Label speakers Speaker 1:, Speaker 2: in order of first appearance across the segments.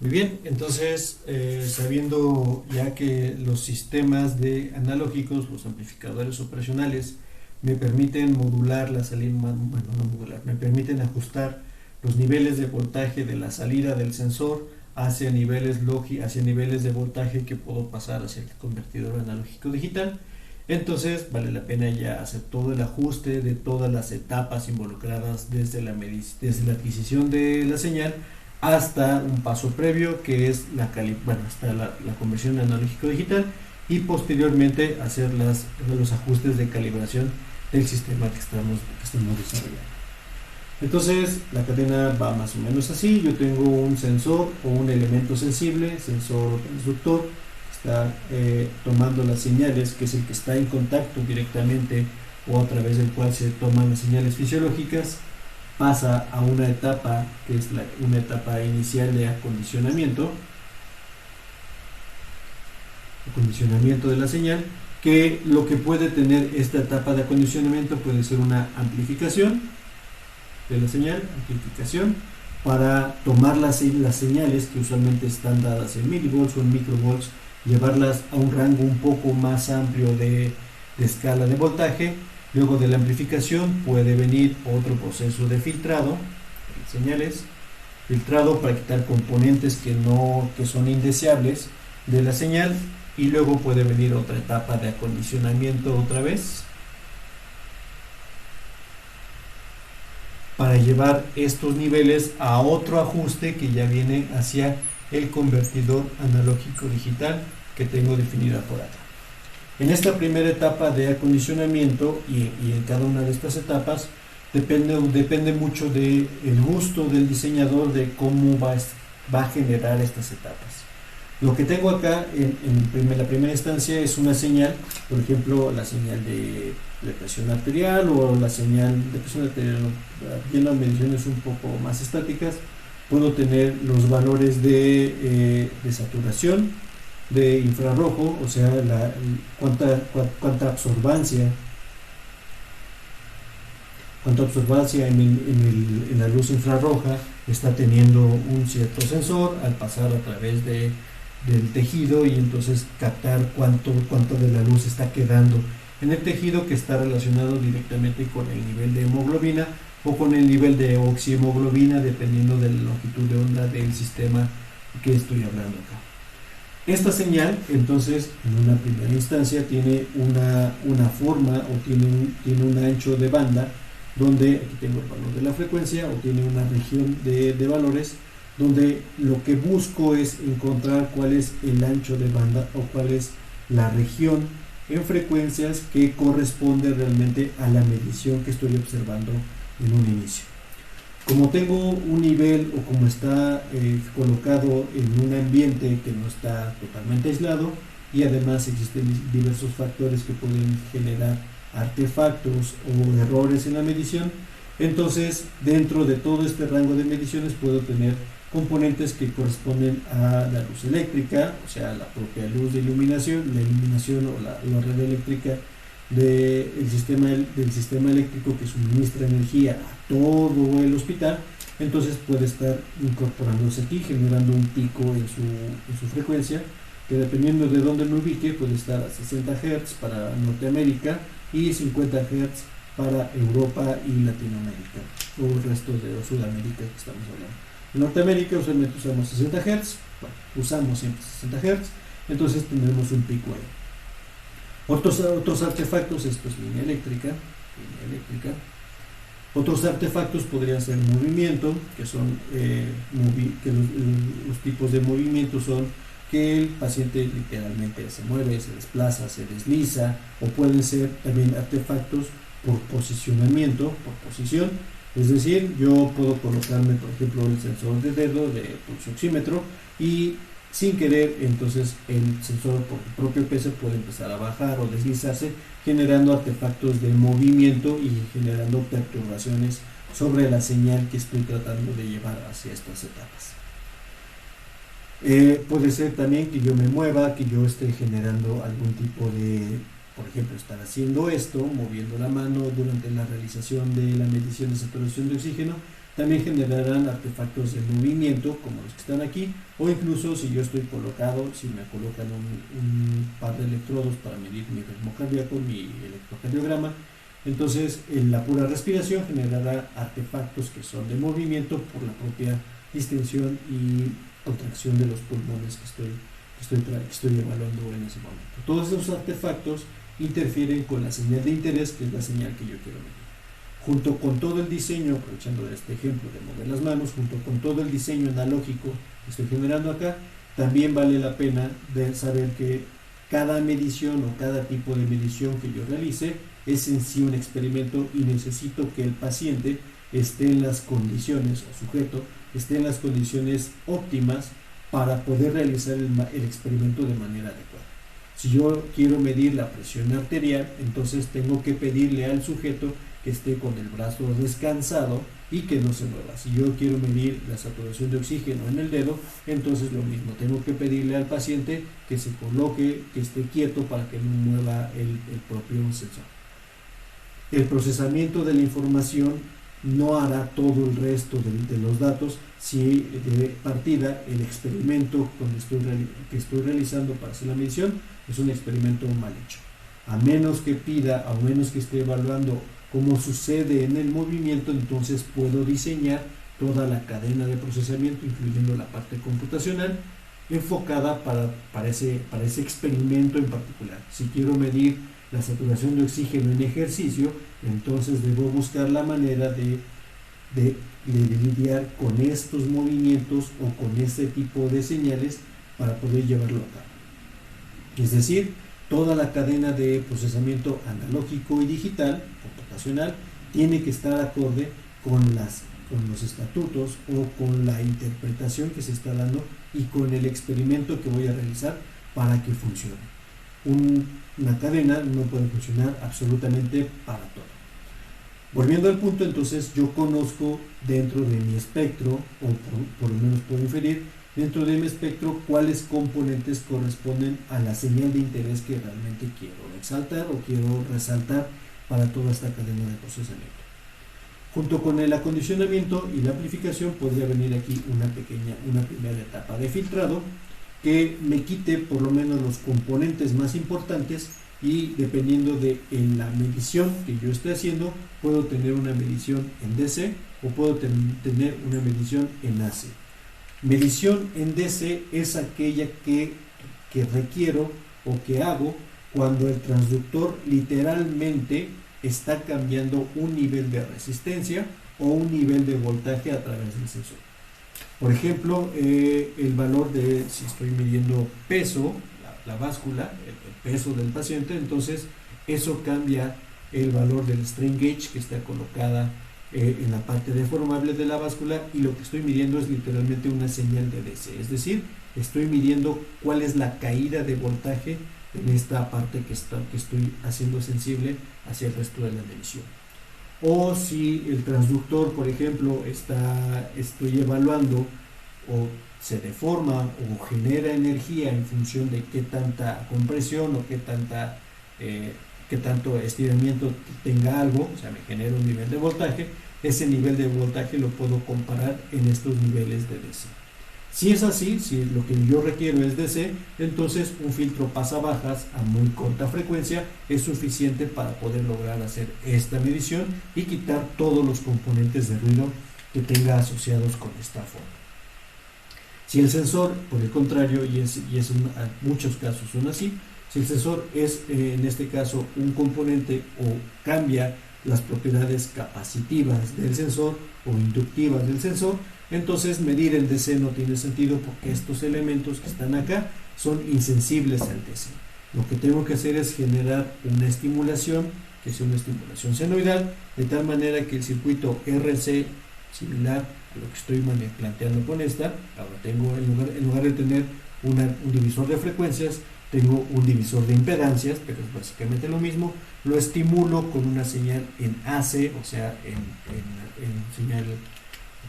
Speaker 1: Muy bien, entonces sabiendo ya que los sistemas de analógicos, los amplificadores operacionales, me permiten modular la salida, bueno, no modular, me permiten ajustar los niveles de voltaje de la salida del sensor hacia hacia niveles de voltaje que puedo pasar hacia el convertidor analógico digital. Entonces vale la pena ya hacer todo el ajuste de todas las etapas involucradas desde la adquisición de la señal hasta un paso previo que es hasta la conversión analógico digital, y posteriormente hacer los ajustes de calibración del sistema que estamos desarrollando. Entonces la cadena va más o menos así. Yo tengo un sensor o un elemento sensible, sensor o transductor, que está tomando las señales, que es el que está en contacto directamente o a través del cual se toman las señales fisiológicas. Pasa a una etapa que es una etapa inicial de acondicionamiento de la señal, que lo que puede tener esta etapa de acondicionamiento puede ser una amplificación de la señal, para tomar las señales que usualmente están dadas en milivolts o en microvolts, llevarlas a un rango un poco más amplio de escala de voltaje. Luego de la amplificación puede venir otro proceso de filtrado de señales, filtrado para quitar componentes que son indeseables de la señal, y luego puede venir otra etapa de acondicionamiento otra vez para llevar estos niveles a otro ajuste que ya viene hacia el convertidor analógico digital que tengo definida por acá. En esta primera etapa de acondicionamiento y en cada una de estas etapas depende mucho del gusto del diseñador de cómo va a generar estas etapas. Lo que tengo acá en la primera instancia es una señal, por ejemplo la señal de presión arterial o la señal de presión arterial viendo mediciones un poco más estáticas. Puedo tener los valores de saturación, de infrarrojo, o sea, cuánta absorbancia en la luz infrarroja está teniendo un cierto sensor al pasar a través del tejido, y entonces captar cuánto de la luz está quedando en el tejido, que está relacionado directamente con el nivel de hemoglobina o con el nivel de oxihemoglobina, dependiendo de la longitud de onda del sistema que estoy hablando acá. Esta señal, entonces, en una primera instancia tiene una forma o tiene un ancho de banda, donde aquí tengo el valor de la frecuencia, o tiene una región de valores, donde lo que busco es encontrar cuál es el ancho de banda o cuál es la región en frecuencias que corresponde realmente a la medición que estoy observando en un inicio. Como tengo un nivel, o como está colocado en un ambiente que no está totalmente aislado, y además existen diversos factores que pueden generar artefactos o errores en la medición, entonces dentro de todo este rango de mediciones puedo tener componentes que corresponden a la luz eléctrica, o sea, la propia luz de iluminación, la iluminación o la red eléctrica del sistema eléctrico que suministra energía a todo el hospital. Entonces puede estar incorporándose aquí, generando un pico en su frecuencia, que dependiendo de dónde me ubique puede estar a 60 Hz para Norteamérica y 50 Hz para Europa y Latinoamérica, o el resto de Sudamérica que estamos hablando. En Norteamérica usualmente usamos 60 Hz, usamos siempre 60 Hz, entonces tendremos un pico ahí. Otros artefactos, esto es línea eléctrica. Otros artefactos podrían ser movimiento, que son los tipos de movimiento son que el paciente literalmente se mueve, se desplaza, se desliza, o pueden ser también artefactos por posicionamiento, por posición. Es decir, yo puedo colocarme, por ejemplo, el sensor de dedo de pulso oxímetro, y sin querer, entonces el sensor por el propio peso puede empezar a bajar o deslizarse, generando artefactos de movimiento y generando perturbaciones sobre la señal que estoy tratando de llevar hacia estas etapas. Puede ser también que yo me mueva, que yo esté generando algún tipo de, por ejemplo, estar haciendo esto, moviendo la mano durante la realización de la medición de saturación de oxígeno, también generarán artefactos de movimiento como los que están aquí, o incluso si yo estoy colocado, si me colocan un par de electrodos para medir mi ritmo cardíaco, mi electrocardiograma, entonces en la pura respiración generará artefactos que son de movimiento por la propia distensión y contracción de los pulmones que estoy evaluando en ese momento. Todos esos artefactos interfieren con la señal de interés, que es la señal que yo quiero medir. Junto con todo el diseño, aprovechando este ejemplo de mover las manos, junto con todo el diseño analógico que estoy generando acá, también vale la pena de saber que cada medición o cada tipo de medición que yo realice es en sí un experimento y necesito que el paciente esté en las condiciones, o sujeto, esté en las condiciones óptimas para poder realizar el experimento de manera adecuada. Si yo quiero medir la presión arterial, entonces tengo que pedirle al sujeto que esté con el brazo descansado y que no se mueva. Si yo quiero medir la saturación de oxígeno en el dedo, entonces lo mismo, tengo que pedirle al paciente que se coloque, que esté quieto para que no mueva el propio sensor. El procesamiento de la información no hará todo el resto de los datos si de partida el experimento que estoy realizando para hacer la medición es un experimento mal hecho. A menos que pida, a menos que esté evaluando cómo sucede en el movimiento, entonces puedo diseñar toda la cadena de procesamiento, incluyendo la parte computacional, enfocada para ese experimento en particular. Si quiero medir la saturación de oxígeno en ejercicio, entonces debo buscar la manera de lidiar con estos movimientos o con este tipo de señales para poder llevarlo a cabo. Es decir, toda la cadena de procesamiento analógico y digital, computacional, tiene que estar acorde con los estatutos o con la interpretación que se está dando y con el experimento que voy a realizar para que funcione. Una cadena no puede funcionar absolutamente para todo. Volviendo al punto, entonces yo conozco dentro de mi espectro, o por lo menos puedo inferir, dentro de mi espectro cuáles componentes corresponden a la señal de interés que realmente quiero exaltar o quiero resaltar para toda esta cadena de procesamiento. Junto con el acondicionamiento y la amplificación podría venir aquí una primera etapa de filtrado que me quite por lo menos los componentes más importantes y dependiendo de la medición que yo esté haciendo, puedo tener una medición en DC o puedo tener una medición en AC. Medición en DC es aquella que requiero o que hago cuando el transductor literalmente está cambiando un nivel de resistencia o un nivel de voltaje a través del sensor. Por ejemplo, el valor de, si estoy midiendo peso, la báscula, el peso del paciente, entonces eso cambia el valor del strain gauge que está colocada en la parte deformable de la báscula, y lo que estoy midiendo es literalmente una señal de DC, es decir, estoy midiendo cuál es la caída de voltaje en esta parte que estoy haciendo sensible hacia el resto de la medición. O si el transductor, por ejemplo, estoy evaluando o se deforma o genera energía en función de qué tanta compresión o qué tanto estiramiento tenga algo, o sea, me genera un nivel de voltaje, ese nivel de voltaje lo puedo comparar en estos niveles de DC. Si es así, si lo que yo requiero es DC, entonces un filtro pasabajas a muy corta frecuencia es suficiente para poder lograr hacer esta medición y quitar todos los componentes de ruido que tenga asociados con esta forma. Si el sensor, por el contrario, y en muchos casos son así, si el sensor es en este caso un componente o cambia las propiedades capacitivas del sensor o inductivas del sensor, entonces medir el DC no tiene sentido porque estos elementos que están acá son insensibles al DC. Lo que tengo que hacer es generar una estimulación, que sea una estimulación senoidal, de tal manera que el circuito RC, similar a lo que estoy planteando con esta, ahora tengo en lugar de tener un divisor de frecuencias, tengo un divisor de impedancias, pero es básicamente lo mismo, lo estimulo con una señal en AC, o sea, en señal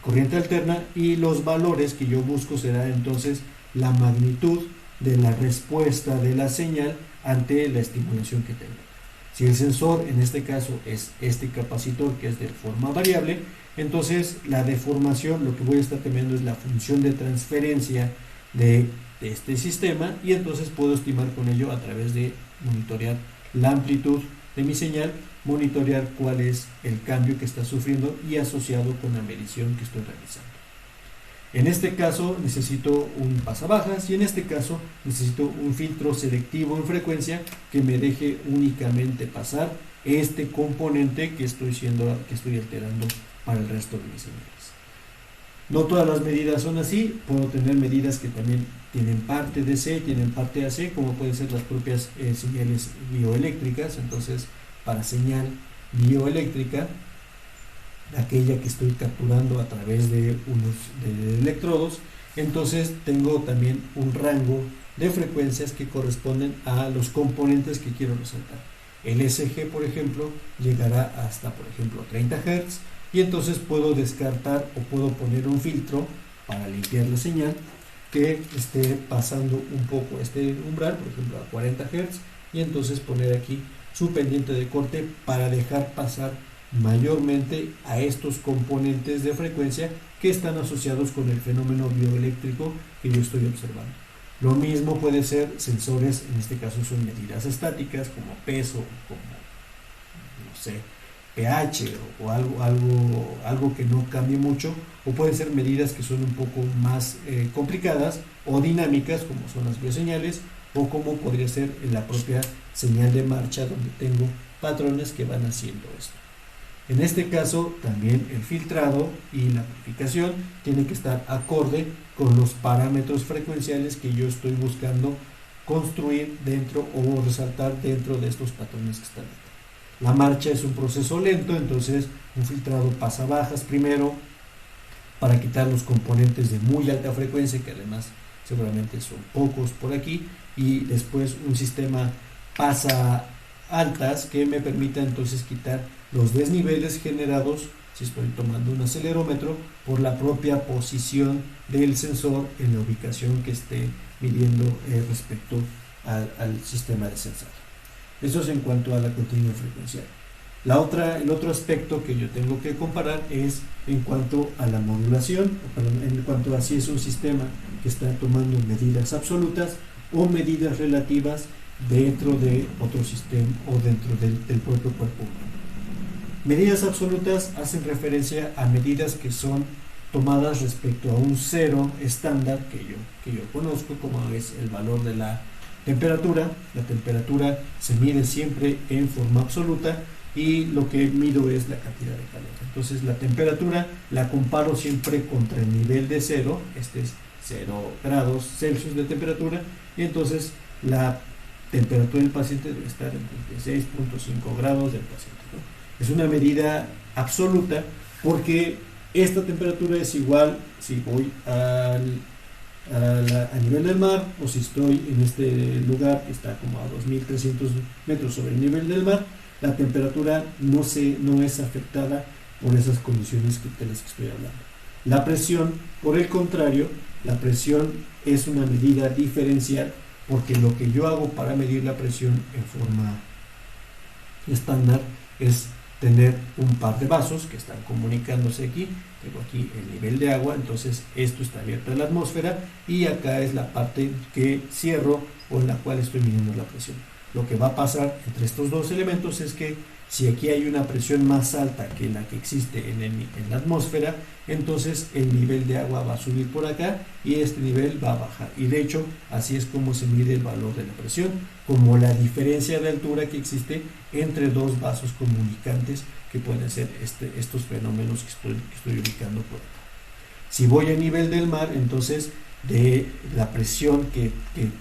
Speaker 1: corriente alterna, y los valores que yo busco será entonces la magnitud de la respuesta de la señal ante la estimulación que tengo. Si el sensor en este caso es este capacitor que es de forma variable, Entonces la deformación, lo que voy a estar teniendo es la función de transferencia de este sistema, y entonces puedo estimar con ello a través de monitorear la amplitud de mi señal, monitorear cuál es el cambio que está sufriendo y asociado con la medición que estoy realizando. En este caso necesito un pasabajas, y en este caso necesito un filtro selectivo en frecuencia que me deje únicamente pasar este componente que estoy alterando para el resto de mis señales. No todas las medidas son así, puedo tener medidas que también tienen parte DC, tienen parte AC, como pueden ser las propias señales bioeléctricas. Entonces, para señal bioeléctrica, aquella que estoy capturando a través de de electrodos, entonces tengo también un rango de frecuencias que corresponden a los componentes que quiero resaltar. El SG, por ejemplo, llegará hasta, por ejemplo, 30 Hz, y entonces puedo descartar o puedo poner un filtro para limpiar la señal que esté pasando un poco este umbral, por ejemplo, a 40 Hz, y entonces poner aquí su pendiente de corte para dejar pasar mayormente a estos componentes de frecuencia que están asociados con el fenómeno bioeléctrico que yo estoy observando. Lo mismo puede ser sensores, en este caso son medidas estáticas como peso, como, no sé, pH o algo que no cambie mucho, o pueden ser medidas que son un poco más complicadas o dinámicas, como son las bioseñales, o como podría ser en la propia señal de marcha, donde tengo patrones que van haciendo esto. En este caso también el filtrado y la amplificación tienen que estar acorde con los parámetros frecuenciales que yo estoy buscando construir dentro o resaltar dentro de estos patrones que están dentro. La marcha es un proceso lento, entonces un filtrado pasabajas primero para quitar los componentes de muy alta frecuencia, que además seguramente son pocos por aquí, y después un sistema pasa altas que me permita entonces quitar los desniveles generados, si estoy tomando un acelerómetro, por la propia posición del sensor en la ubicación que esté midiendo respecto al sistema de sensado. Eso es en cuanto a la continuidad frecuencial. El otro aspecto que yo tengo que comparar es en cuanto a la modulación, en cuanto a si es un sistema que está tomando medidas absolutas o medidas relativas dentro de otro sistema o dentro del propio cuerpo humano. Medidas absolutas hacen referencia a medidas que son tomadas respecto a un cero estándar que yo conozco, como es el valor de la temperatura. La temperatura se mide siempre en forma absoluta y lo que mido es la cantidad de calor. Entonces la temperatura la comparo siempre contra el nivel de cero, este es 0 grados Celsius de temperatura, y entonces la temperatura del paciente debe estar en 36.5 grados del paciente, ¿no? Es una medida absoluta porque esta temperatura es igual si voy a nivel del mar o si estoy en este lugar que está como a 2300 metros sobre el nivel del mar. La temperatura no es afectada por esas condiciones de las que estoy hablando. La presión, por el contrario, la presión es una medida diferencial, porque lo que yo hago para medir la presión en forma estándar es tener un par de vasos que están comunicándose aquí. Tengo aquí el nivel de agua, entonces esto está abierto a la atmósfera y acá es la parte que cierro o en la cual estoy midiendo la presión. Lo que va a pasar entre estos dos elementos es que si aquí hay una presión más alta que la que existe en la atmósfera, entonces el nivel de agua va a subir por acá y este nivel va a bajar. Y de hecho, así es como se mide el valor de la presión, como la diferencia de altura que existe entre dos vasos comunicantes que pueden ser estos fenómenos que estoy ubicando por acá. Si voy a nivel del mar, entonces de la presión que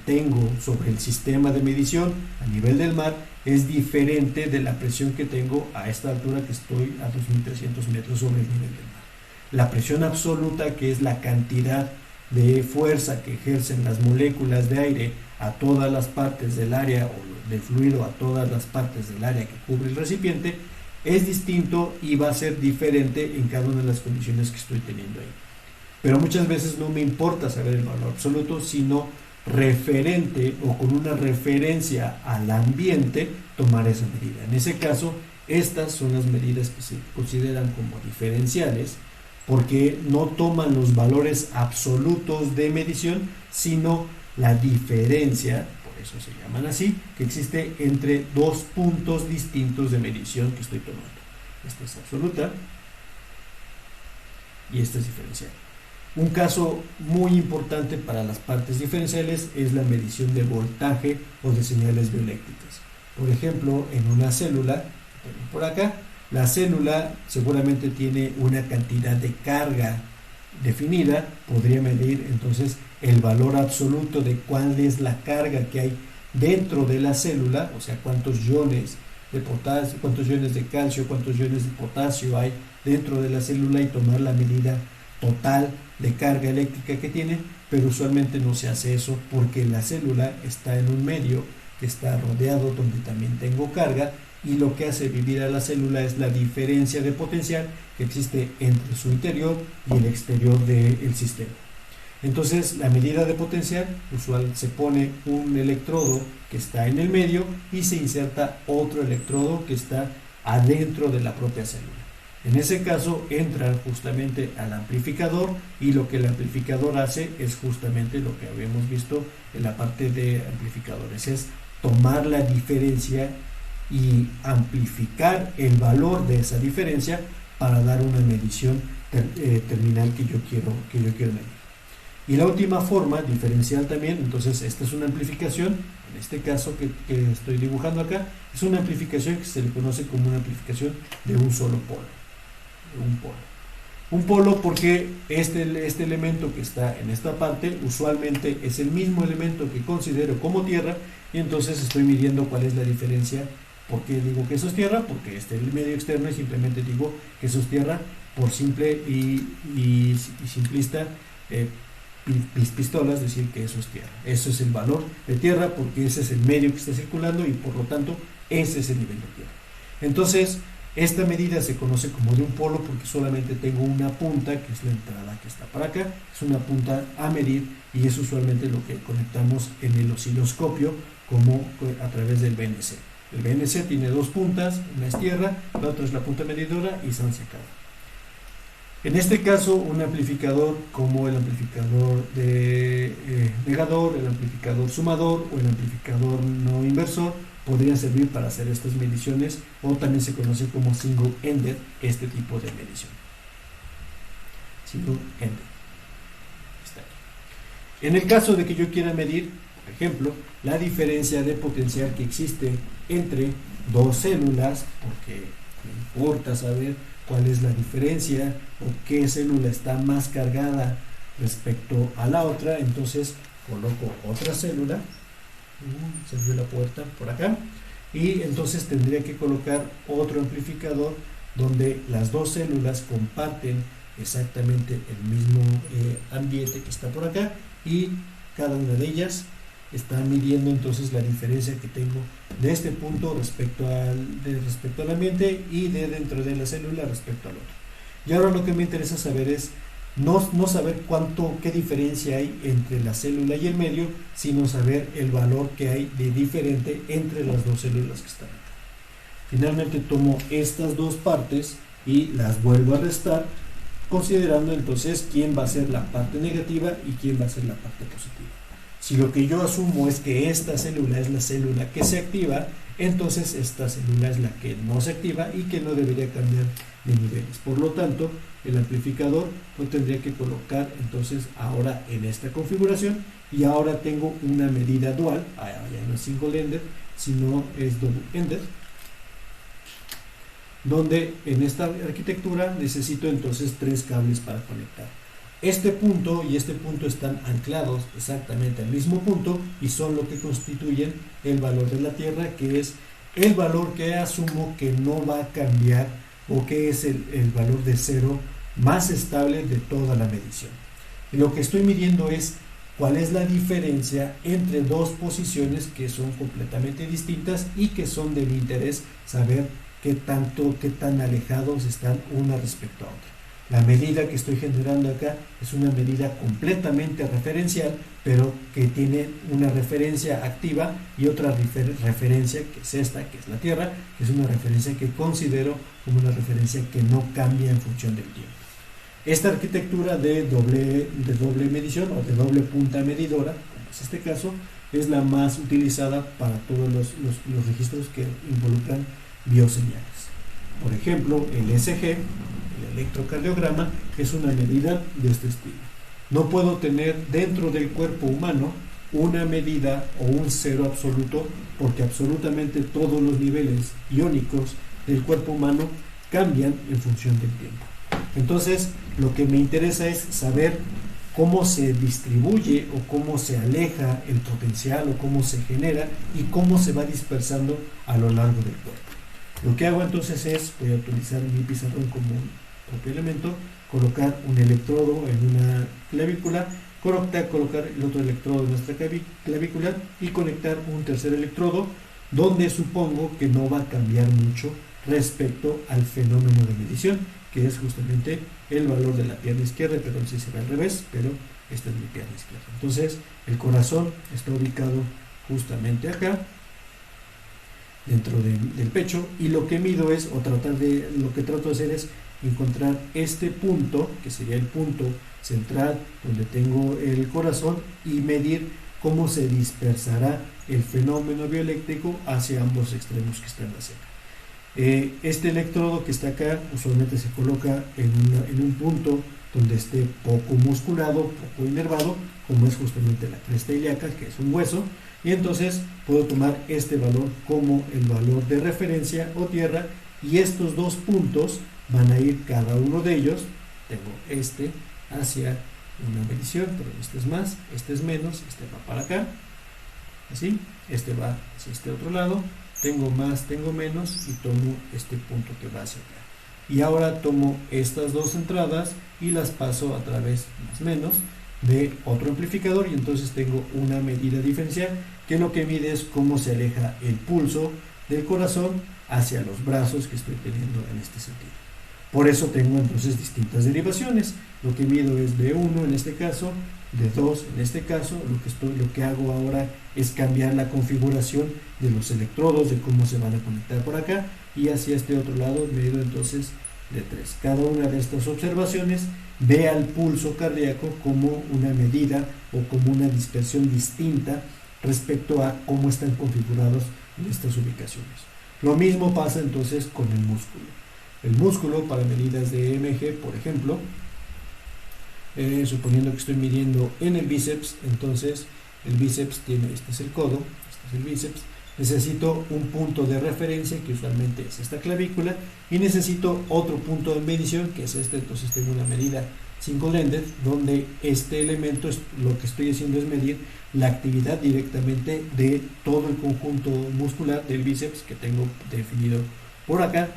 Speaker 1: tengo sobre el sistema de medición a nivel del mar es diferente de la presión que tengo a esta altura que estoy a 2300 metros sobre el nivel del mar. La presión absoluta, que es la cantidad de fuerza que ejercen las moléculas de aire a todas las partes del área o del fluido a todas las partes del área que cubre el recipiente, es distinto y va a ser diferente en cada una de las condiciones que estoy teniendo ahí. Pero muchas veces no me importa saber el valor absoluto, sino referente o con una referencia al ambiente tomar esa medida. En ese caso Estas son las medidas que se consideran como diferenciales porque no toman los valores absolutos de medición, sino la diferencia, por eso se llaman así, que existe entre dos puntos distintos de medición que estoy tomando. Esta es absoluta y esta es diferencial. Un caso muy importante para las partes diferenciales es la medición de voltaje o de señales bioeléctricas. Por ejemplo, en una célula, por acá, la célula seguramente tiene una cantidad de carga definida, podría medir entonces el valor absoluto de cuál es la carga que hay dentro de la célula, o sea, cuántos iones de potasio, cuántos iones de calcio, cuántos iones de potasio hay dentro de la célula y tomar la medida total de carga eléctrica que tiene, pero usualmente no se hace eso porque la célula está en un medio que está rodeado donde también tengo carga y lo que hace vivir a la célula es la diferencia de potencial que existe entre su interior y el exterior del sistema. Entonces la medida de potencial usual se pone un electrodo que está en el medio y se inserta otro electrodo que está adentro de la propia célula. En ese caso entra justamente al amplificador y lo que el amplificador hace es justamente lo que habíamos visto en la parte de amplificadores, es tomar la diferencia y amplificar el valor de esa diferencia para dar una medición terminal que yo quiero medir. Y la última forma, diferencial también, entonces esta es una amplificación, en este caso que estoy dibujando acá, es una amplificación que se le conoce como una amplificación de un solo polo. Un polo porque este elemento que está en esta parte usualmente es el mismo elemento que considero como tierra y entonces estoy midiendo cuál es la diferencia. ¿Por qué digo que eso es tierra? Porque este es el medio externo y simplemente digo que eso es tierra por simple y simplista pistolas, decir que eso es tierra. Eso es el valor de tierra porque ese es el medio que está circulando y por lo tanto ese es el nivel de tierra. Entonces, esta medida se conoce como de un polo porque solamente tengo una punta, que es la entrada que está para acá, es una punta a medir y es usualmente lo que conectamos en el osciloscopio como a través del BNC. El BNC tiene dos puntas, una es tierra, la otra es la punta medidora y se han secado. En este caso, un amplificador como el amplificador de negador, el amplificador sumador o el amplificador no inversor podrían servir para hacer estas mediciones o también se conoce como single-ended este tipo de medición. Single-ended. Está aquí. En el caso de que yo quiera medir, por ejemplo, la diferencia de potencial que existe entre dos células, porque me importa saber cuál es la diferencia o qué célula está más cargada respecto a la otra, entonces coloco otra célula. Se abrió la puerta por acá y entonces tendría que colocar otro amplificador donde las dos células comparten exactamente el mismo ambiente que está por acá y cada una de ellas está midiendo entonces la diferencia que tengo de este punto respecto al ambiente y de dentro de la célula respecto al otro. Y ahora lo que me interesa saber es no saber qué diferencia hay entre la célula y el medio, sino saber el valor que hay de diferente entre las dos células que están acá. Finalmente tomo estas dos partes y las vuelvo a restar, considerando entonces quién va a ser la parte negativa y quién va a ser la parte positiva. Si lo que yo asumo es que esta célula es la célula que se activa, entonces esta célula es la que no se activa y que no debería cambiar de niveles. Por lo tanto, el amplificador lo tendría que colocar entonces ahora en esta configuración y ahora tengo una medida dual, ya no es single-ended, sino es double-ended, donde en esta arquitectura necesito entonces tres cables para conectar. Este punto y este punto están anclados exactamente al mismo punto y son lo que constituyen el valor de la Tierra, que es el valor que asumo que no va a cambiar o que es el valor de cero más estable de toda la medición. Y lo que estoy midiendo es cuál es la diferencia entre dos posiciones que son completamente distintas y que son de mi interés saber qué tan alejados están una respecto a otra. La medida que estoy generando acá es una medida completamente referencial, pero que tiene una referencia activa y otra referencia, que es esta, que es la Tierra, que es una referencia que considero como una referencia que no cambia en función del tiempo. Esta arquitectura de doble medición o de doble punta medidora, como es este caso, es la más utilizada para todos los registros que involucran bioseñales. Por ejemplo, el ECG, el electrocardiograma, es una medida de este estilo. No puedo tener dentro del cuerpo humano una medida o un cero absoluto, porque absolutamente todos los niveles iónicos del cuerpo humano cambian en función del tiempo. Entonces, lo que me interesa es saber cómo se distribuye o cómo se aleja el potencial o cómo se genera y cómo se va dispersando a lo largo del cuerpo. Lo que hago entonces es, voy a utilizar mi pizarrón como propio elemento, colocar un electrodo en una clavícula, colocar el otro electrodo en nuestra clavícula y conectar un tercer electrodo donde supongo que no va a cambiar mucho respecto al fenómeno de medición, que es justamente el valor de la pierna izquierda, perdón si se ve al revés, pero esta es mi pierna izquierda. Entonces el corazón está ubicado justamente acá, dentro del pecho, y lo que mido es, lo que trato de hacer es encontrar este punto, que sería el punto central donde tengo el corazón, y medir cómo se dispersará el fenómeno bioeléctrico hacia ambos extremos que están cerca. Este electrodo que está acá usualmente se coloca en un punto donde esté poco musculado, poco inervado, como es justamente la cresta ilíaca, que es un hueso, y entonces puedo tomar este valor como el valor de referencia o tierra, y estos dos puntos van a ir cada uno de ellos, tengo este hacia una medición, pero este es más, este es menos, este va para acá, así, este va hacia este otro lado, tengo más, tengo menos, y tomo este punto que va hacia acá. Y ahora tomo estas dos entradas y las paso a través, más o menos, de otro amplificador, y entonces tengo una medida diferencial que lo que mide es cómo se aleja el pulso del corazón hacia los brazos que estoy teniendo en este sentido. Por eso tengo entonces distintas derivaciones. Lo que mido es de 1 en este caso, de 2 en este caso. Lo que hago ahora es cambiar la configuración de los electrodos, de cómo se van a conectar por acá, y hacia este otro lado mido entonces de 3. Cada una de estas observaciones ve al pulso cardíaco como una medida o como una dispersión distinta respecto a cómo están configurados en estas ubicaciones. Lo mismo pasa entonces con el músculo. El músculo para medidas de EMG, por ejemplo, suponiendo que estoy midiendo en el bíceps, entonces el bíceps tiene, este es el codo, este es el bíceps, necesito un punto de referencia que usualmente es esta clavícula, y necesito otro punto de medición que es este. Entonces tengo una medida single-ended donde este elemento, lo que estoy haciendo es medir la actividad directamente de todo el conjunto muscular del bíceps que tengo definido por acá,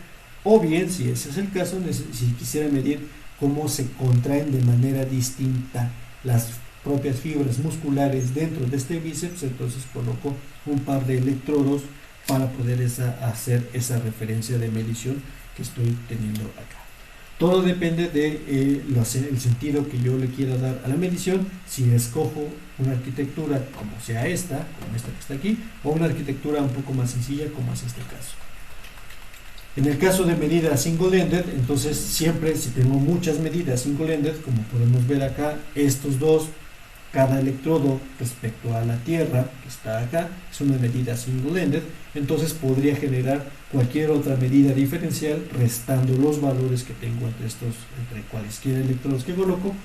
Speaker 1: o bien, si ese es el caso, si quisiera medir cómo se contraen de manera distinta las propias fibras musculares dentro de este bíceps, entonces coloco un par de electrodos para poder hacer esa referencia de medición que estoy teniendo acá. Todo depende del sentido que yo le quiera dar a la medición, si escojo una arquitectura como sea esta, como esta que está aquí, o una arquitectura un poco más sencilla como es este caso. En el caso de medidas single-ended, entonces siempre, si tengo muchas medidas single-ended, como podemos ver acá, estos dos, cada electrodo respecto a la Tierra que está acá, es una medida single-ended, entonces podría generar cualquier otra medida diferencial restando los valores que tengo entre cualesquiera electrodos que coloco,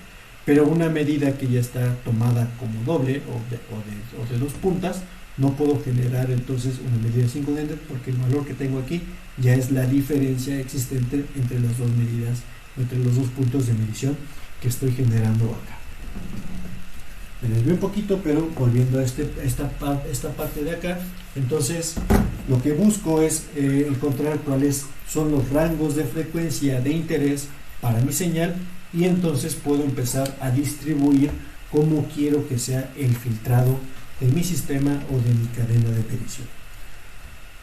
Speaker 1: pero una medida que ya está tomada como doble o de dos puntas, no puedo generar entonces una medida single-ended, porque el valor que tengo aquí ya es la diferencia existente entre las dos medidas, entre los dos puntos de medición que estoy generando acá. Me desvío un poquito, pero volviendo a esta parte de acá, entonces lo que busco es encontrar cuáles son los rangos de frecuencia de interés para mi señal, y entonces puedo empezar a distribuir cómo quiero que sea el filtrado de mi sistema o de mi cadena de medición.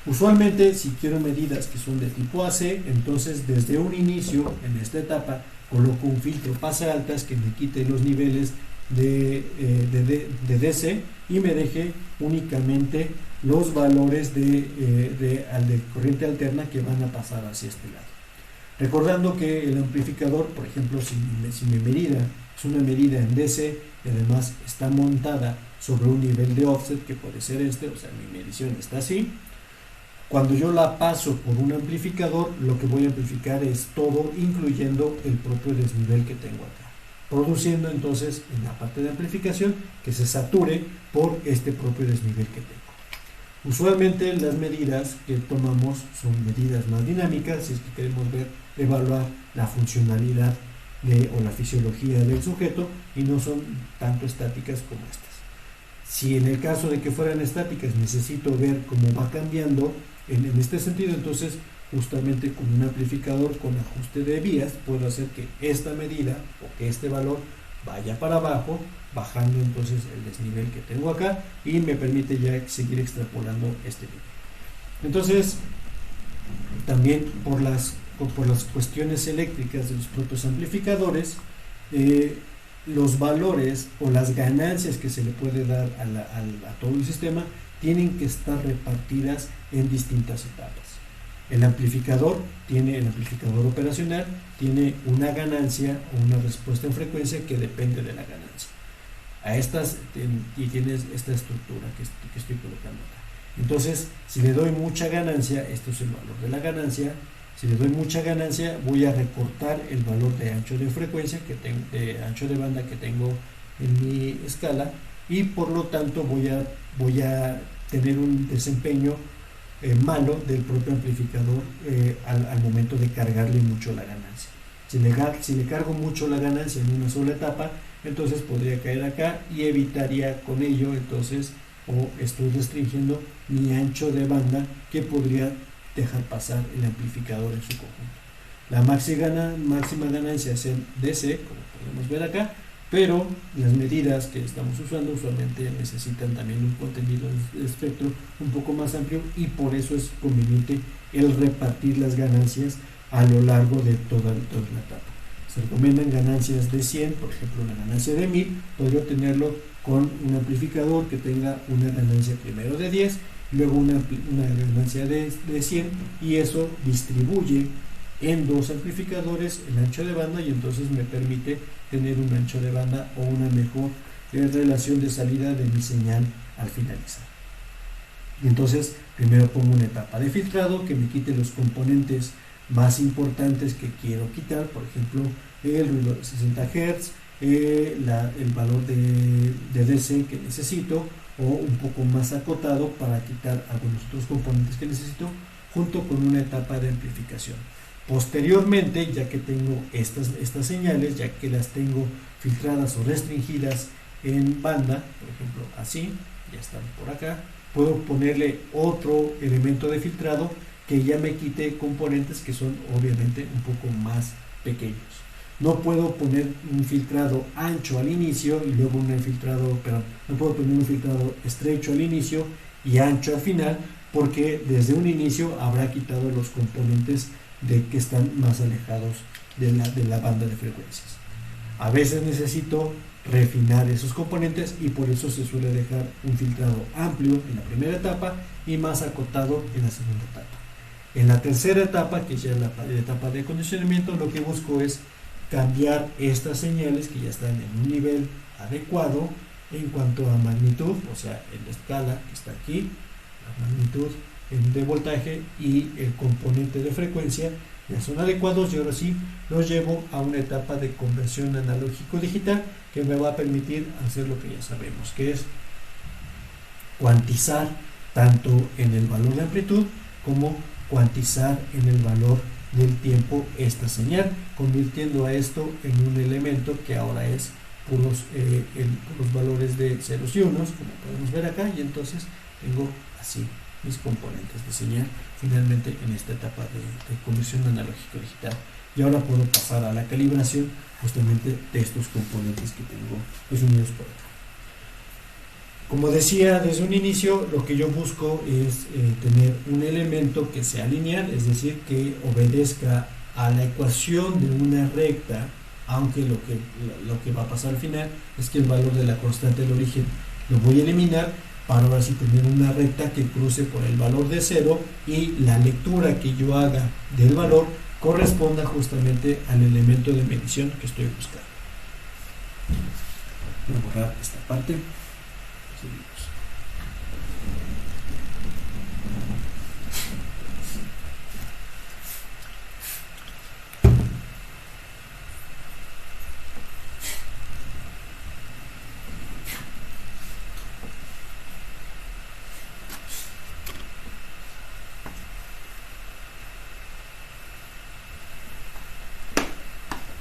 Speaker 1: Usualmente, si quiero medidas que son de tipo AC, entonces desde un inicio, en esta etapa, coloco un filtro pase altas que me quite los niveles de DC y me deje únicamente los valores de corriente alterna que van a pasar hacia este lado. Recordando que el amplificador, por ejemplo, si mi medida es una medida en DC y además está montada sobre un nivel de offset que puede ser o sea, mi medición está así. Cuando yo la paso por un amplificador, lo que voy a amplificar es todo, incluyendo el propio desnivel que tengo acá, produciendo entonces en la parte de amplificación que se sature por este propio desnivel que tengo. Usualmente las medidas que tomamos son medidas más dinámicas, si es que queremos evaluar la funcionalidad o la fisiología del sujeto, y no son tanto estáticas como estas. Si en el caso de que fueran estáticas necesito ver cómo va cambiando en este sentido, entonces justamente con un amplificador con ajuste de vías puedo hacer que esta medida o que este valor vaya para abajo, bajando entonces el desnivel que tengo acá, y me permite ya seguir extrapolando este nivel. Entonces, también por las cuestiones eléctricas de los propios amplificadores, los valores o las ganancias que se le puede dar a todo el sistema tienen que estar repartidas en distintas etapas. El amplificador operacional tiene una ganancia o una respuesta en frecuencia que depende de la ganancia. Y tienes esta estructura que estoy colocando acá. Entonces, si le doy mucha ganancia, esto es el valor de la ganancia. Si le doy mucha ganancia, voy a recortar el valor de ancho de frecuencia, de ancho de banda que tengo en mi escala, y por lo tanto voy a tener un desempeño malo del propio amplificador al momento de cargarle mucho la ganancia. Si le cargo mucho la ganancia en una sola etapa, entonces podría caer acá y evitaría con ello entonces, o estoy restringiendo mi ancho de banda que podría dejar pasar el amplificador en su conjunto. La máxima ganancia es en DC, como podemos ver acá, pero las medidas que estamos usando usualmente necesitan también un contenido de espectro un poco más amplio, y por eso es conveniente el repartir las ganancias a lo largo de toda la etapa. Se recomiendan ganancias de 100, por ejemplo una ganancia de 1000, podría obtenerlo con un amplificador que tenga una ganancia primero de 10, luego una ganancia de 100, y eso distribuye en dos amplificadores el ancho de banda, y entonces me permite tener un ancho de banda o una mejor relación de salida de mi señal al finalizar. Y entonces primero pongo una etapa de filtrado que me quite los componentes más importantes que quiero quitar, por ejemplo el ruido de 60 Hz, el valor de DC que necesito, o un poco más acotado para quitar algunos otros componentes que necesito, junto con una etapa de amplificación. Posteriormente, ya que tengo estas señales, ya que las tengo filtradas o restringidas en banda, por ejemplo así, ya están por acá, puedo ponerle otro elemento de filtrado que ya me quite componentes que son obviamente un poco más pequeños. No puedo poner un filtrado ancho al inicio y luego no puedo poner un filtrado estrecho al inicio y ancho al final, porque desde un inicio habrá quitado los componentes que están más alejados de la banda de frecuencias. A veces necesito refinar esos componentes y por eso se suele dejar un filtrado amplio en la primera etapa y más acotado en la segunda etapa. En la tercera etapa, que ya es la etapa de acondicionamiento, lo que busco es cambiar estas señales que ya están en un nivel adecuado en cuanto a magnitud, o sea, en la escala que está aquí, la magnitud de voltaje y el componente de frecuencia ya son adecuados, y ahora sí los llevo a una etapa de conversión analógico-digital que me va a permitir hacer lo que ya sabemos, que es cuantizar tanto en el valor de amplitud como cuantizar en el valor del tiempo esta señal, convirtiendo a esto en un elemento que ahora es puros valores de ceros y unos, como podemos ver acá, y entonces tengo así mis componentes de señal finalmente en esta etapa de conversión analógico digital. Y ahora puedo pasar a la calibración justamente de estos componentes que tengo unidos por acá. Como decía desde un inicio, lo que yo busco es tener un elemento que sea lineal, es decir, que obedezca a la ecuación de una recta, aunque lo que va a pasar al final es que el valor de la constante del origen lo voy a eliminar para ahora sí tener una recta que cruce por el valor de 0 y la lectura que yo haga del valor corresponda justamente al elemento de medición que estoy buscando. Voy a borrar esta parte. Seguimos.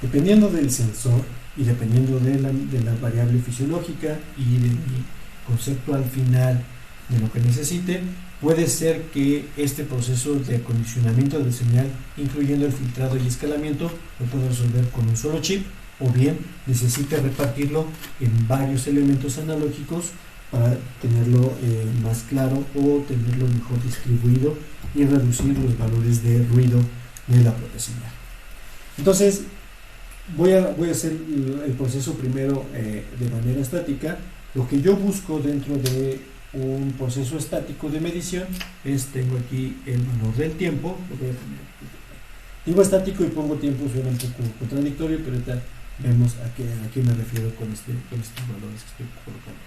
Speaker 1: Dependiendo del sensor y dependiendo de la variable fisiológica y de mi concepto al final de lo que necesite, puede ser que este proceso de acondicionamiento de señal, incluyendo el filtrado y escalamiento, lo pueda resolver con un solo chip, o bien necesite repartirlo en varios elementos analógicos para tenerlo más claro o tenerlo mejor distribuido y reducir los valores de ruido de la propia señal. Entonces, voy a hacer el proceso primero de manera estática. Lo que yo busco dentro de un proceso estático de medición es, tengo aquí el valor del tiempo, lo voy a poner, digo estático y pongo tiempo, suena un poco contradictorio, pero ahorita vemos a qué me refiero con estos valores que estoy colocando.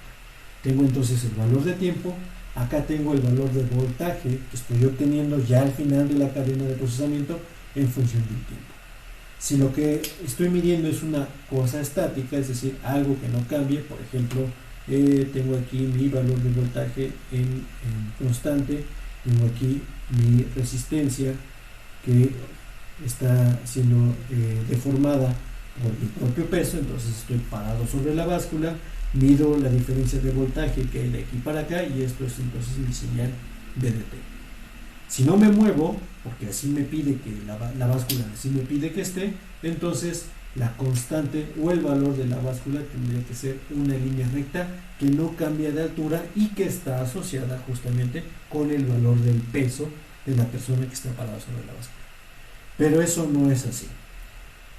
Speaker 1: Tengo entonces el valor de tiempo, acá tengo el valor de voltaje que estoy obteniendo ya al final de la cadena de procesamiento en función del tiempo. Si lo que estoy midiendo es una cosa estática, es decir, algo que no cambie, por ejemplo, tengo aquí mi valor de voltaje en constante, tengo aquí mi resistencia que está siendo deformada por mi propio peso, entonces estoy parado sobre la báscula, mido la diferencia de voltaje que hay de aquí para acá y esto es entonces mi señal VDT. Si no me muevo, porque así me pide que la báscula así me pide que esté, entonces la constante o el valor de la báscula tendría que ser una línea recta que no cambia de altura y que está asociada justamente con el valor del peso de la persona que está parada sobre la báscula. Pero eso no es así.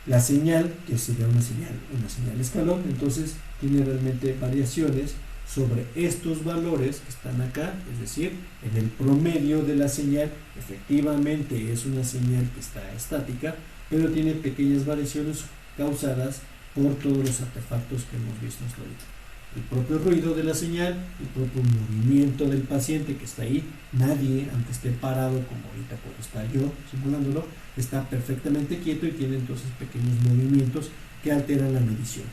Speaker 1: La señal, que sería una señal escalón, entonces tiene realmente variaciones sobre estos valores que están acá, es decir, en el promedio de la señal, efectivamente es una señal que está estática, pero tiene pequeñas variaciones causadas por todos los artefactos que hemos visto hasta ahorita. El propio ruido de la señal, el propio movimiento del paciente que está ahí, nadie, aunque esté parado como ahorita puedo estar yo simulándolo, está perfectamente quieto y tiene entonces pequeños movimientos que alteran la medición.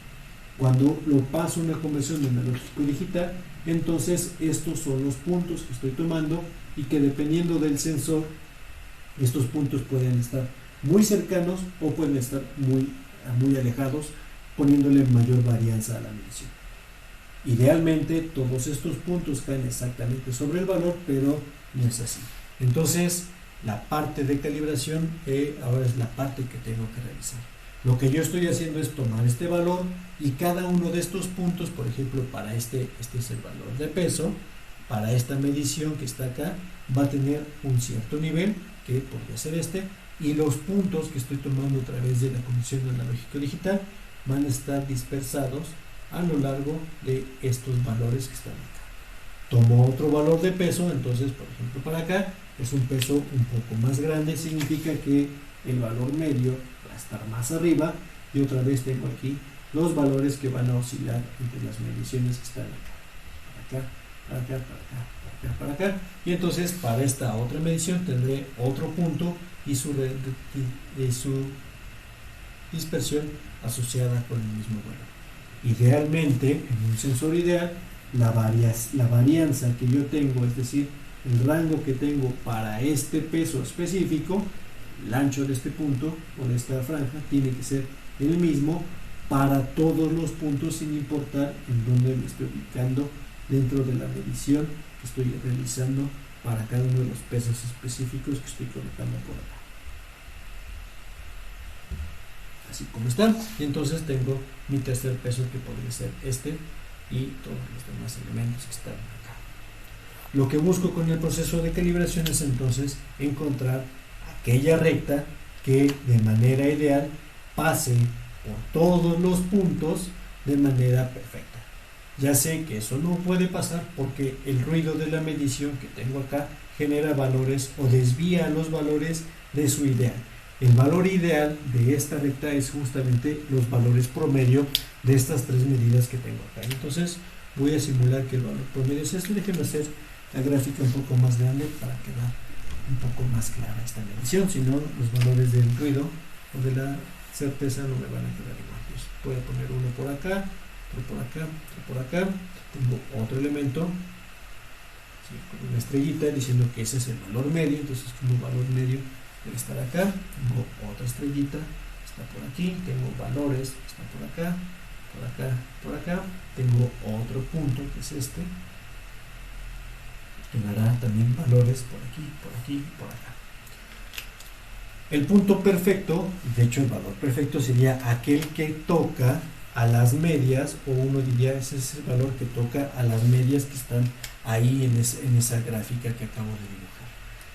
Speaker 1: Cuando lo paso a una conversión de analógico digital, entonces estos son los puntos que estoy tomando y que dependiendo del sensor, estos puntos pueden estar muy cercanos o pueden estar muy alejados, poniéndole mayor varianza a la medición. Idealmente todos estos puntos caen exactamente sobre el valor, pero no es así. Entonces la parte de calibración ahora es la parte que tengo que realizar. Lo que yo estoy haciendo es tomar este valor y cada uno de estos puntos, por ejemplo, para este es el valor de peso, para esta medición que está acá, va a tener un cierto nivel, que podría ser este, y los puntos que estoy tomando a través de la conversión analógico digital van a estar dispersados a lo largo de estos valores que están acá. Tomo otro valor de peso, entonces, por ejemplo, para acá es un peso un poco más grande, significa que el valor medio va a estar más arriba y otra vez tengo aquí los valores que van a oscilar entre las mediciones que están acá, para acá, para acá, y entonces para esta otra medición tendré otro punto y su dispersión asociada con el mismo valor. Idealmente, en un sensor ideal, la varianza que yo tengo, es decir, el rango que tengo para este peso específico, el ancho de este punto o de esta franja tiene que ser el mismo para todos los puntos sin importar en dónde me estoy ubicando dentro de la medición que estoy realizando para cada uno de los pesos específicos que estoy colocando por acá. Así como está. Y entonces tengo mi tercer peso que podría ser este y todos los demás elementos que están acá. Lo que busco con el proceso de calibración es entonces encontrar aquella recta que de manera ideal pase por todos los puntos de manera perfecta. Ya sé que eso no puede pasar porque el ruido de la medición que tengo acá genera valores o desvía los valores de su ideal. El valor ideal de esta recta es justamente los valores promedio de estas tres medidas que tengo acá. Entonces voy a simular que el valor promedio es este. Déjenme hacer la gráfica un poco más grande para quedar un poco más clara esta medición, si no los valores del ruido o de la certeza no me van a quedar igual. Pues voy a poner uno por acá, otro por acá, otro por acá. Tengo otro elemento, ¿sí?, con una estrellita diciendo que ese es el valor medio. Entonces como valor medio debe estar acá. Tengo otra estrellita, está por aquí. Tengo valores, está por acá, por acá, por acá. Tengo otro punto que es este, que me dará también valores por aquí, por aquí, por acá. El punto perfecto, de hecho el valor perfecto sería aquel que toca a las medias, o uno diría ese es el valor que toca a las medias que están ahí en esa gráfica que acabo de dibujar.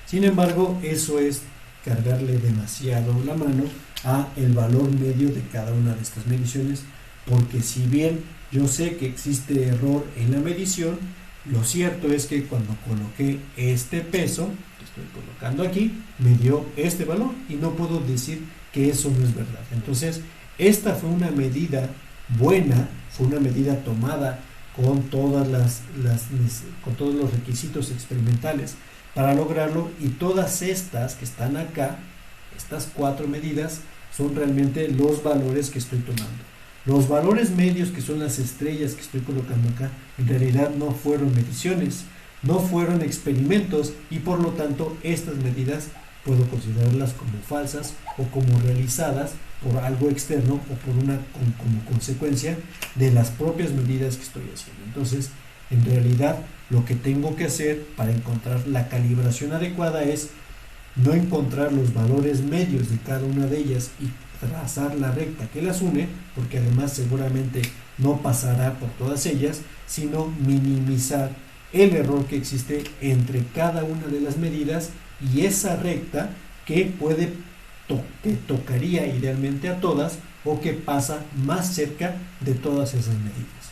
Speaker 1: Sin embargo, eso es cargarle demasiado la mano a el valor medio de cada una de estas mediciones, porque si bien yo sé que existe error en la medición, lo cierto es que cuando coloqué este peso que estoy colocando aquí, me dio este valor y no puedo decir que eso no es verdad. Entonces, esta fue una medida buena, fue una medida tomada con todas con todos los requisitos experimentales para lograrlo, y todas estas que están acá, estas 4 medidas, son realmente los valores que estoy tomando. Los valores medios, que son las estrellas que estoy colocando acá, en realidad no fueron mediciones, no fueron experimentos, y por lo tanto estas medidas puedo considerarlas como falsas o como realizadas por algo externo o por como consecuencia de las propias medidas que estoy haciendo. Entonces, en realidad, lo que tengo que hacer para encontrar la calibración adecuada es no encontrar los valores medios de cada una de ellas y trazar la recta que las une, porque además seguramente no pasará por todas ellas, sino minimizar el error que existe entre cada una de las medidas y esa recta que que tocaría idealmente a todas, o que pasa más cerca de todas esas medidas.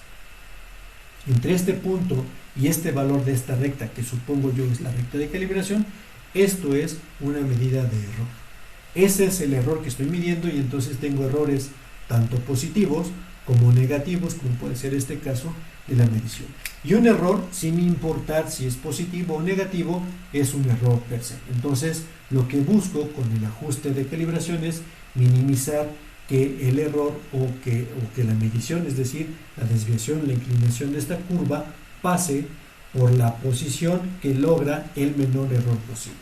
Speaker 1: Entre este punto y este valor de esta recta, que supongo yo es la recta de calibración, esto es una medida de error. Ese es el error que estoy midiendo, y entonces tengo errores tanto positivos como negativos, como puede ser este caso de la medición. Y un error, sin importar si es positivo o negativo, es un error per se. Entonces, lo que busco con el ajuste de calibración es minimizar que el error o que la medición, es decir, la desviación, la inclinación de esta curva, pase por la posición que logra el menor error posible.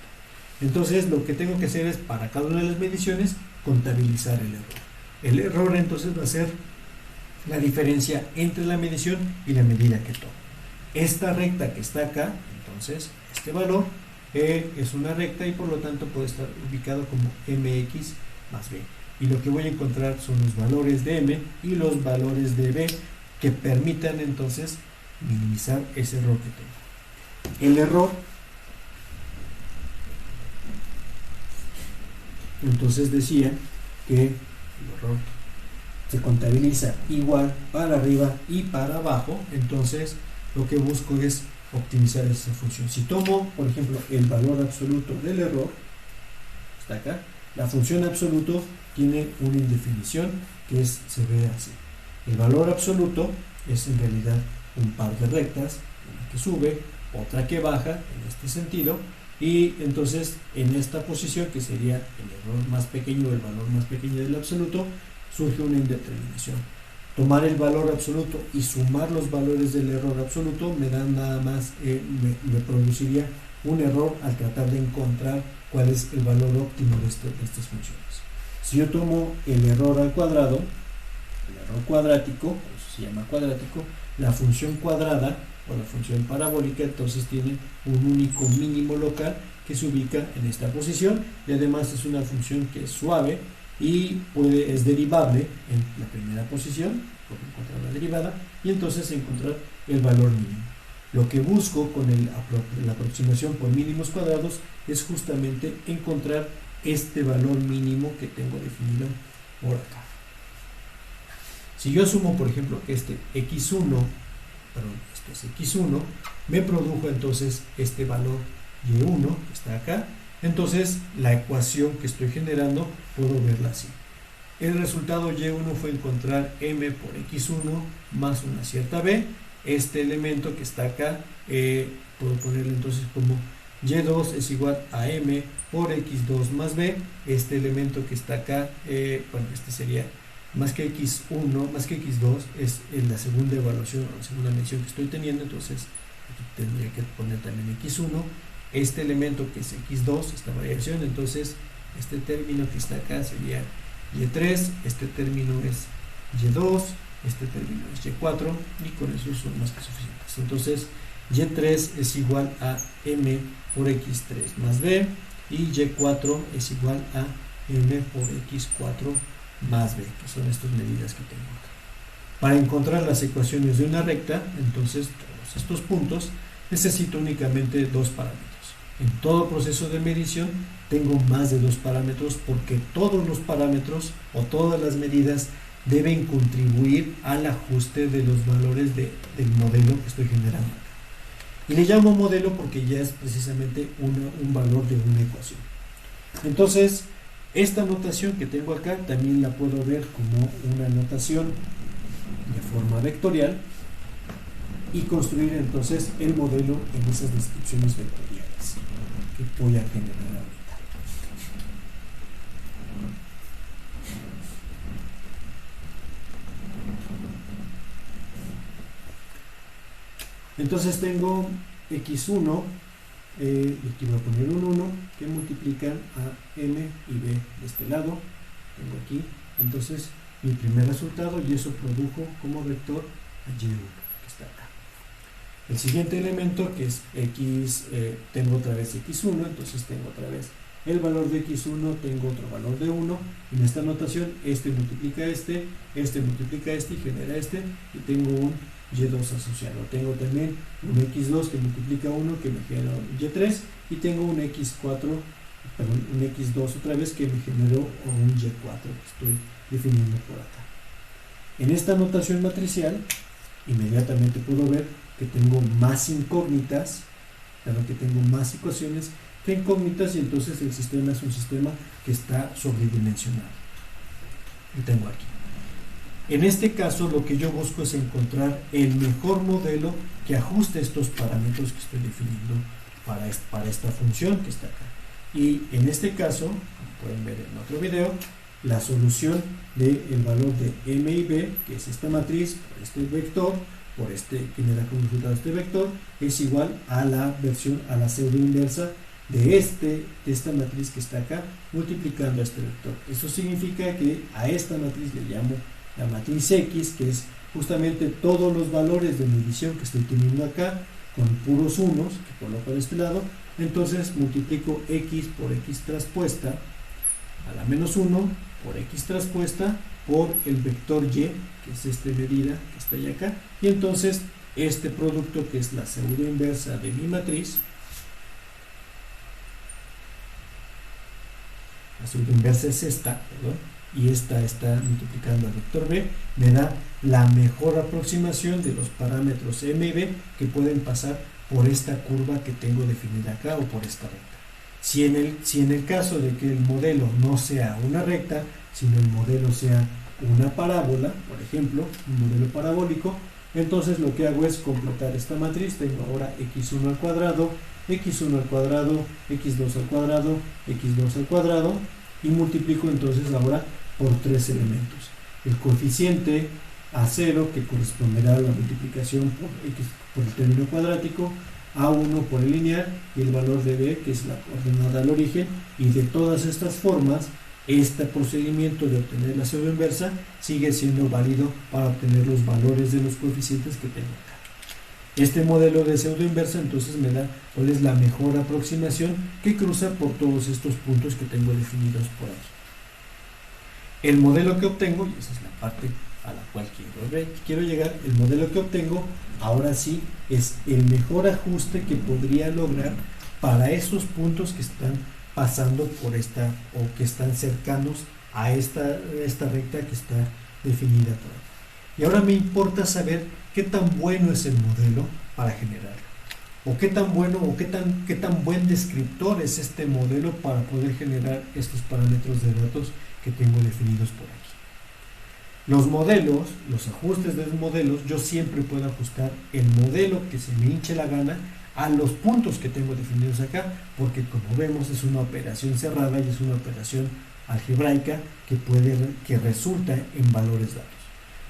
Speaker 1: Entonces, lo que tengo que hacer es, para cada una de las mediciones, contabilizar el error. El error entonces va a ser la diferencia entre la medición y la medida que tomo. Esta recta que está acá, entonces, este valor es una recta y por lo tanto puede estar ubicado como mx más b. Y lo que voy a encontrar son los valores de m y los valores de b que permitan entonces minimizar ese error que tengo. El error, entonces decía que el error se contabiliza igual para arriba y para abajo. Entonces lo que busco es optimizar esa función. Si tomo, por ejemplo, el valor absoluto del error, está acá, la función absoluto tiene una indefinición que se ve así. El valor absoluto es en realidad un par de rectas, una que sube, otra que baja en este sentido, y entonces en esta posición, que sería el error más pequeño, el valor más pequeño del absoluto, surge una indeterminación. Tomar el valor absoluto y sumar los valores del error absoluto me dan nada más, me produciría un error al tratar de encontrar cuál es el valor óptimo de estas funciones. Si yo tomo el error al cuadrado, el error cuadrático, por eso se llama cuadrático, la función cuadrada o la función parabólica entonces tiene un único mínimo local que se ubica en esta posición, y además es una función que es suave, y es derivable en la primera posición, por encontrar la derivada, y entonces encontrar el valor mínimo. Lo que busco con la aproximación por mínimos cuadrados es justamente encontrar este valor mínimo que tengo definido por acá. Si yo asumo, por ejemplo, que este esto es x1, me produjo entonces este valor y1 que está acá, entonces la ecuación que estoy generando puedo verla así. El resultado y1 fue encontrar m por x1 más una cierta b. Este elemento que está acá, puedo ponerle entonces como y2 es igual a m por x2 más b. Este elemento que está acá, este sería más que x1, más que x2, es en la segunda evaluación o la segunda medición que estoy teniendo, entonces aquí tendría que poner también x1. Este elemento que es x2, esta variación, entonces este término que está acá sería y3, este término es y2, este término es y4, y con eso son más que suficientes. Entonces y3 es igual a m por x3 más b, y y4 es igual a m por x4 más b, que son estas medidas que tengo acá. Para encontrar las ecuaciones de una recta, entonces todos estos puntos, necesito únicamente dos parámetros. En todo proceso de medición tengo más de dos parámetros porque todos los parámetros o todas las medidas deben contribuir al ajuste de los valores del modelo que estoy generando acá. Y le llamo modelo porque ya es precisamente un valor de una ecuación. Entonces, esta notación que tengo acá también la puedo ver como una notación de forma vectorial y construir entonces el modelo en esas descripciones vectoriales que voy a generar ahorita. Entonces tengo x1, y aquí voy a poner un 1 que multiplican a m y b de este lado. Tengo aquí entonces mi primer resultado y eso produjo como vector a y1 que está acá. El siguiente elemento que es x, tengo otra vez x1, entonces tengo otra vez el valor de x1, tengo otro valor de 1. En esta notación este multiplica este multiplica este y genera este, y tengo un y2 asociado. Tengo también un x2 que multiplica 1 que me genera un y3, y tengo un x4, perdón, un x2 otra vez que me generó un y4 que estoy definiendo por acá. En esta notación matricial inmediatamente puedo ver que tengo más incógnitas, claro que tengo más ecuaciones que incógnitas, y entonces el sistema es un sistema que está sobredimensionado. Lo tengo aquí. En este caso lo que yo busco es encontrar el mejor modelo que ajuste estos parámetros que estoy definiendo para esta función que está acá. Y en este caso, como pueden ver en otro video, la solución del valor de m y b, que es esta matriz por este vector, que me da como resultado este vector, es igual a la pseudo inversa de esta matriz que está acá, multiplicando a este vector. Eso significa que a esta matriz le llamo la matriz X, que es justamente todos los valores de medición que estoy teniendo acá, con puros unos, que coloco de este lado. Entonces multiplico X por X traspuesta a la menos 1 por X traspuesta por el vector Y, que es esta medida que está ahí acá, y entonces este producto, que es la pseudo inversa de mi matriz, la pseudo inversa es esta, perdón, y esta está multiplicando al vector B, me da la mejor aproximación de los parámetros M y B que pueden pasar por esta curva que tengo definida acá o por esta recta. Si en el caso de que el modelo no sea una recta, sino el modelo sea una parábola, por ejemplo, un modelo parabólico, entonces lo que hago es completar esta matriz. Tengo ahora x1 al cuadrado, x1 al cuadrado, x2 al cuadrado, x2 al cuadrado, y multiplico entonces ahora por tres elementos. El coeficiente a0, que corresponderá a la multiplicación por el término cuadrático, a1 por el lineal, y el valor de b, que es la coordenada al origen. Y de todas estas formas, este procedimiento de obtener la pseudo inversa sigue siendo válido para obtener los valores de los coeficientes que tengo acá. Este modelo de pseudo inversa entonces me da cuál es la mejor aproximación que cruza por todos estos puntos que tengo definidos por aquí. El modelo que obtengo, y esa es la parte a la cual quiero llegar, el modelo que obtengo ahora sí es el mejor ajuste que podría lograr para esos puntos que están pasando por esta o que están cercanos a esta recta que está definida por aquí. Y ahora me importa saber qué tan bueno es el modelo para generarlo, o qué tan bueno o qué tan buen descriptor es este modelo para poder generar estos parámetros de datos que tengo definidos por aquí. Los modelos, los ajustes de los modelos, yo siempre puedo ajustar el modelo que se me hinche la gana a los puntos que tengo definidos acá, porque como vemos es una operación cerrada y es una operación algebraica que resulta en valores datos.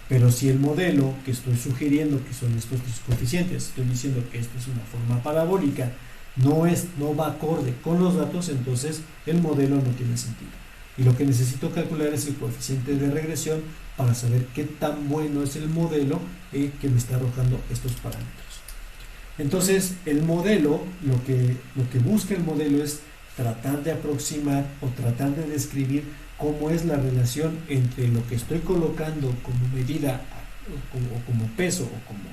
Speaker 1: Pero si el modelo que estoy sugiriendo, que son estos coeficientes, estoy diciendo que esta es una forma parabólica, no va acorde con los datos, entonces el modelo no tiene sentido. Y lo que necesito calcular es el coeficiente de regresión para saber qué tan bueno es el modelo que me está arrojando estos parámetros. Entonces, el modelo, lo que busca el modelo es tratar de aproximar o tratar de describir cómo es la relación entre lo que estoy colocando como medida o como peso o como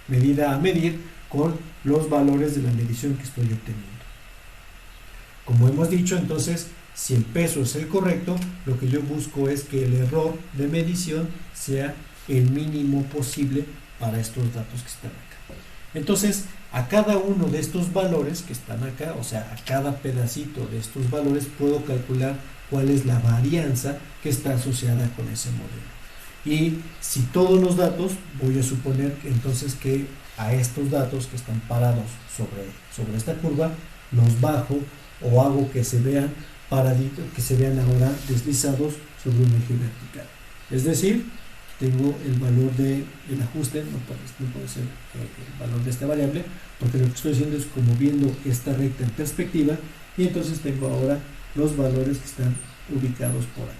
Speaker 1: medida a medir con los valores de la medición que estoy obteniendo. Como hemos dicho, entonces, si el peso es el correcto, lo que yo busco es que el error de medición sea el mínimo posible para estos datos que están acá. Entonces, a cada uno de estos valores que están acá, o sea, a cada pedacito de estos valores, puedo calcular cuál es la varianza que está asociada con ese modelo. Y si todos los datos, voy a suponer entonces que a estos datos que están parados sobre esta curva, los bajo o hago que se vean ahora deslizados sobre un eje vertical. Es decir, tengo el valor del ajuste, no puede ser el valor de esta variable, porque lo que estoy haciendo es como viendo esta recta en perspectiva, y entonces tengo ahora los valores que están ubicados por acá.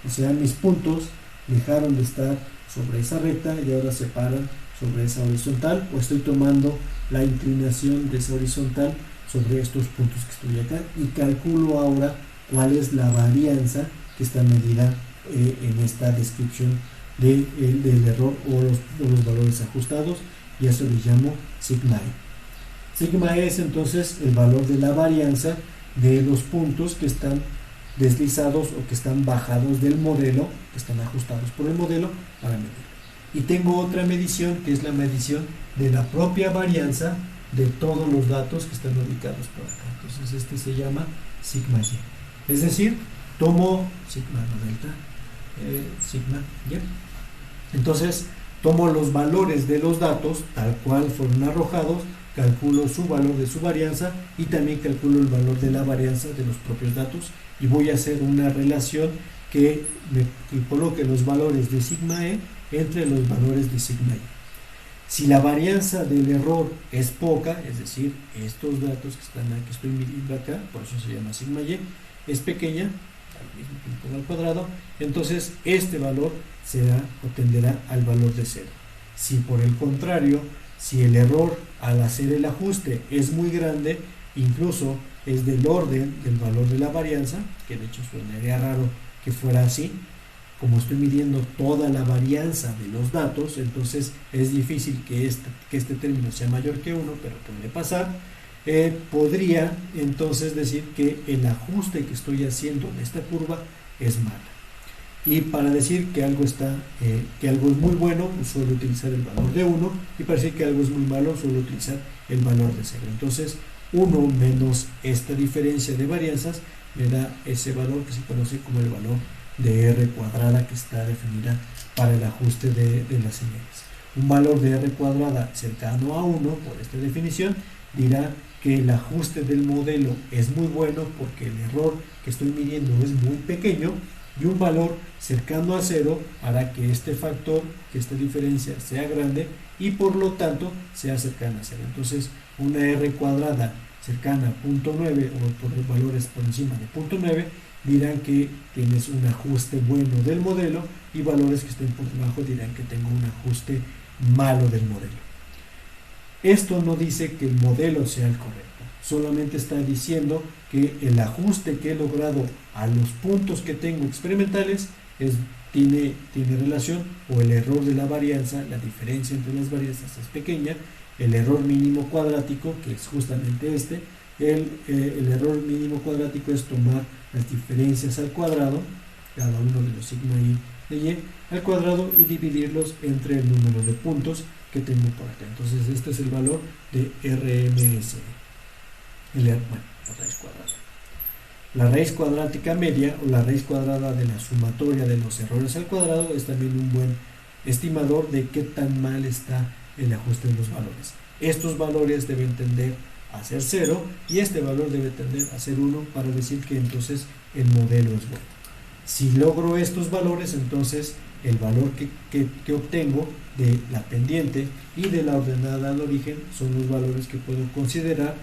Speaker 1: O sea, mis puntos dejaron de estar sobre esa recta y ahora se paran sobre esa horizontal, o estoy tomando la inclinación de esa horizontal sobre estos puntos que estoy acá y calculo ahora cuál es la varianza que está medida en esta descripción del error o los valores ajustados, y eso le llamo sigma e. Sigma e es entonces el valor de la varianza de los puntos que están deslizados o que están bajados del modelo, que están ajustados por el modelo para medir. Y tengo otra medición que es la medición de la propia varianza de todos los datos que están ubicados por acá. Entonces este se llama sigma y. Es decir, tomo sigma no delta, sigma y. Entonces tomo los valores de los datos tal cual fueron arrojados, calculo su valor de su varianza y también calculo el valor de la varianza de los propios datos, y voy a hacer una relación que coloque los valores de sigma e entre los valores de sigma y. Si la varianza del error es poca, es decir, estos datos que estoy midiendo acá, por eso se llama sigma y, es pequeña, al mismo tiempo al cuadrado, entonces este valor tenderá al valor de 0. Si por el contrario, si el error al hacer el ajuste es muy grande, incluso es del orden del valor de la varianza, que de hecho sonaría raro que fuera así, como estoy midiendo toda la varianza de los datos, entonces es difícil que este término sea mayor que 1, pero puede pasar. Podría entonces decir que el ajuste que estoy haciendo en esta curva es malo. Y para decir que algo es muy bueno, pues suelo utilizar el valor de 1, y para decir que algo es muy malo, suelo utilizar el valor de 0. Entonces 1 menos esta diferencia de varianzas me da ese valor que se conoce como el valor de R cuadrada, que está definida para el ajuste de las señales. Un valor de R cuadrada cercano a 1, por esta definición, dirá que el ajuste del modelo es muy bueno porque el error que estoy midiendo es muy pequeño, y un valor cercano a 0 hará que este factor, que esta diferencia sea grande y por lo tanto sea cercana a 0. Entonces una R cuadrada cercana a 0.9 o por los valores por encima de 0.9 dirán que tienes un ajuste bueno del modelo, y valores que estén por debajo dirán que tengo un ajuste malo del modelo. Esto no dice que el modelo sea el correcto, solamente está diciendo que el ajuste que he logrado a los puntos que tengo experimentales tiene relación, o el error de la varianza, la diferencia entre las varianzas es pequeña. El error mínimo cuadrático, que es justamente este, el error mínimo cuadrático es tomar las diferencias al cuadrado, cada uno de los sigma y de y al cuadrado, y dividirlos entre el número de puntos que tengo por acá. Entonces este es el valor de RMS, la raíz cuadrada. La raíz cuadrática media, o la raíz cuadrada de la sumatoria de los errores al cuadrado, es también un buen estimador de qué tan mal está el ajuste de los valores. Estos valores deben tender a ser 0 y este valor debe tender a ser 1 para decir que entonces el modelo es bueno. Si logro estos valores, entonces el valor que obtengo de la pendiente y de la ordenada al origen son los valores que puedo considerar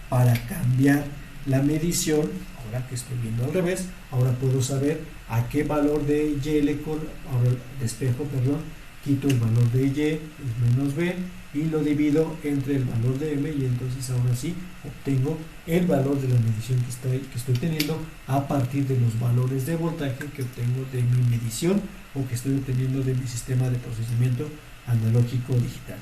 Speaker 1: para cambiar la medición. Ahora que estoy viendo al revés, ahora puedo saber a qué valor de y ahora despejo, quito el valor de y, es menos b, y lo divido entre el valor de m, y entonces ahora sí obtengo el valor de la medición que estoy teniendo a partir de los valores de voltaje que obtengo de mi medición, o que estoy obteniendo de mi sistema de procesamiento analógico digital.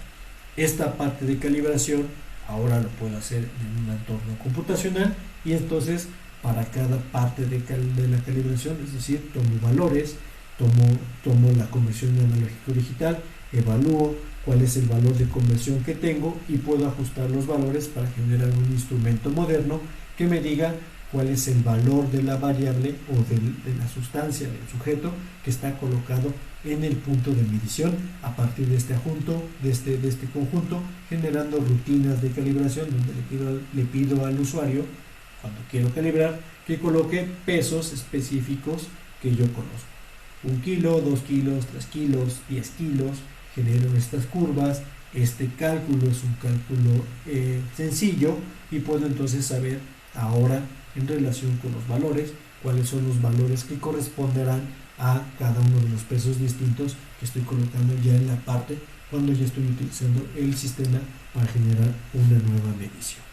Speaker 1: Esta parte de calibración ahora lo puedo hacer en un entorno computacional, y entonces para cada parte de la calibración, es decir, tomo valores, tomo la conversión de analógico digital, evalúo cuál es el valor de conversión que tengo y puedo ajustar los valores para generar un instrumento moderno que me diga cuál es el valor de la variable o de la sustancia del sujeto que está colocado en el punto de medición a partir de este conjunto, generando rutinas de calibración donde le pido al usuario, cuando quiero calibrar, que coloque pesos específicos que yo conozco. 1 kilo, 2 kilos, 3 kilos, 10 kilos, genero estas curvas. Este cálculo es un cálculo sencillo, y puedo entonces saber ahora, en relación con los valores, cuáles son los valores que corresponderán a cada uno de los pesos distintos que estoy colocando ya en la parte cuando ya estoy utilizando el sistema para generar una nueva medición.